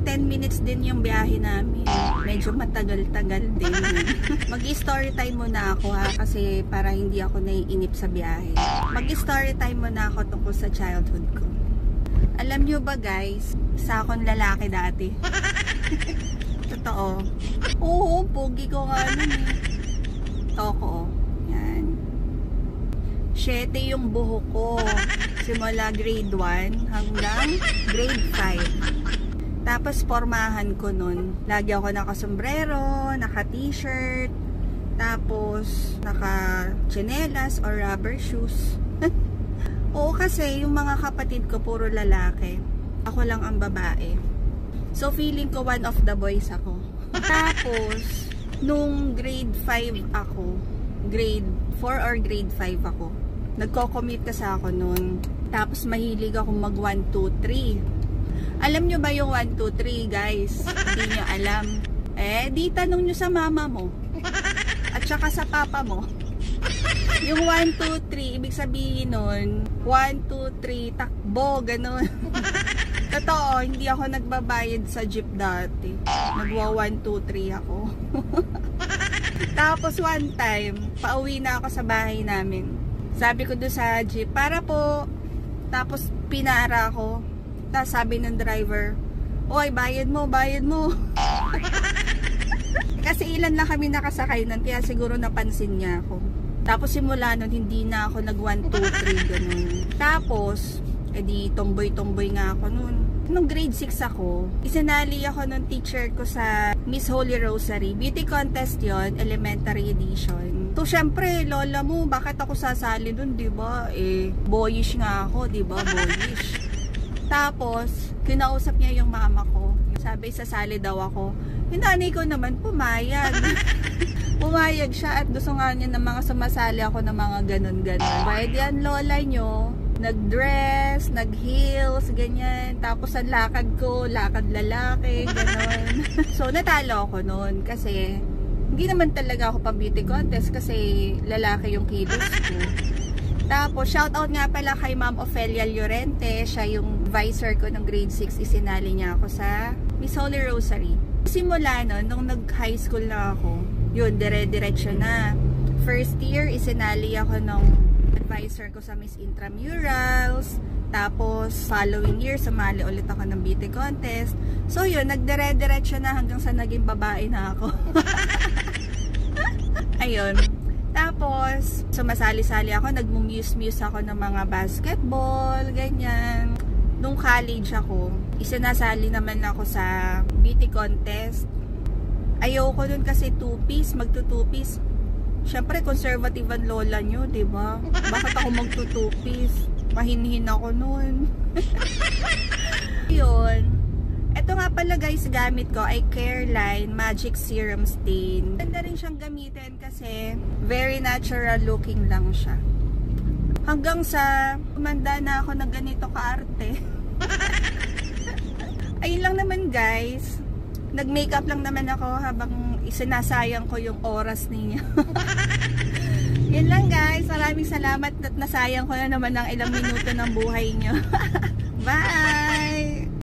10 minutes din yung biyahe namin. Medyo matagal-tagal din. Mag-story time muna ako ha, kasi para hindi ako naiinip sa biyahe. Mag-story time muna ako tungkol sa childhood ko. Alam nyo ba guys, isa akong lalaki dati. Totoo. Oo, pogi ko nga nun eh. Toko. Yan. 7 yung buhok ko. Simula grade 1 hanggang grade 5. Tapos pormahan ko nun. Lagi ako naka-sombrero, naka-t-shirt, tapos naka-tsinelas or rubber shoes. Oo, kasi yung mga kapatid ko puro lalaki. Ako lang ang babae. So feeling ko one of the boys ako. Tapos nung grade 5 ako, grade 4 or grade 5 ako, nagko-commute kasi ako nun. Tapos mahilig ako mag 1, 2, 3. Alam nyo ba yung 1, 2, 3 guys? Hindi nyo alam. Di tanong nyo sa mama mo. At saka sa papa mo. Yung 1, 2, 3, ibig sabihin nun, 1, 2, 3, takbo, ganun. Totoo, hindi ako nagbabayad sa jeep dati. Nagwa 1, 2, 3 ako. Tapos one time, pauwi na ako sa bahay namin. Sabi ko doon sa jeep, para po. Tapos pinara ako. Tapos sabi ng driver, oy, bayad mo, bayad mo. Kasi ilan lang kami nakasakay nun, kaya siguro napansin niya ako. Tapos simula nun, hindi na ako nag 1, 2, 3 ganun. Tapos, edi tomboy-tomboy nga ako nun. Nung grade 6 ako, isinali ako nung teacher ko sa Miss Holy Rosary. Beauty contest yon, elementary edition. So, syempre, lola mo, bakit ako sasali dun, diba? Boyish nga ako, diba? Boyish. Tapos, kinausap niya yung mama ko. Sabi, sasali daw ako. Yung nanay ko naman, pumayag. Pumayag siya at gusto nga niya ng mga sumasali ako ng mga ganun-ganun. Pwede yan, lola nyo. Nag-dress, nag-heels, ganyan. Tapos ang lakad ko, lakad lalaki, ganun. So, natalo ako noon kasi hindi naman talaga ako pang beauty contest kasi lalaki yung kilos ko. Tapos, shoutout nga pala kay Ma'am Ofelia Llorente. Siya yung advisor ko ng grade 6. Isinali niya ako sa Miss Holy Rosary. Simula nun, nung nag-high school na ako, yun, dire-diretso na. First year, isinali ako ng advisor ko sa Miss Intramurals. Tapos, following year, sumali ulit ako ng beauty contest. So, yun, nagdire-diretso na hanggang sa naging babae na ako. Ayun. Tapos, sumasali-sali ako, nagmumuse-muse ako ng mga basketball, ganyan. Nung college ako, isinasali naman ako sa beauty contest. Ayoko dun kasi 2-piece, magto-2-piece. Siyempre, conservative ang lola nyo, diba? Bakit ako magto-2-piece? Mahinhin ako nun. Yun. Ito nga pala guys, gamit ko ay Careline Magic Serum Stain. Ganda rin siyang gamitin kasi very natural looking lang siya. Hanggang sa umanda na ako na ganito kaarte. Ayun lang naman guys. Nag-makeup lang naman ako habang isinasayang ko yung oras ninyo. Yun lang guys. Maraming salamat at nasayang ko na naman ng ilang minuto ng buhay nyo. Bye!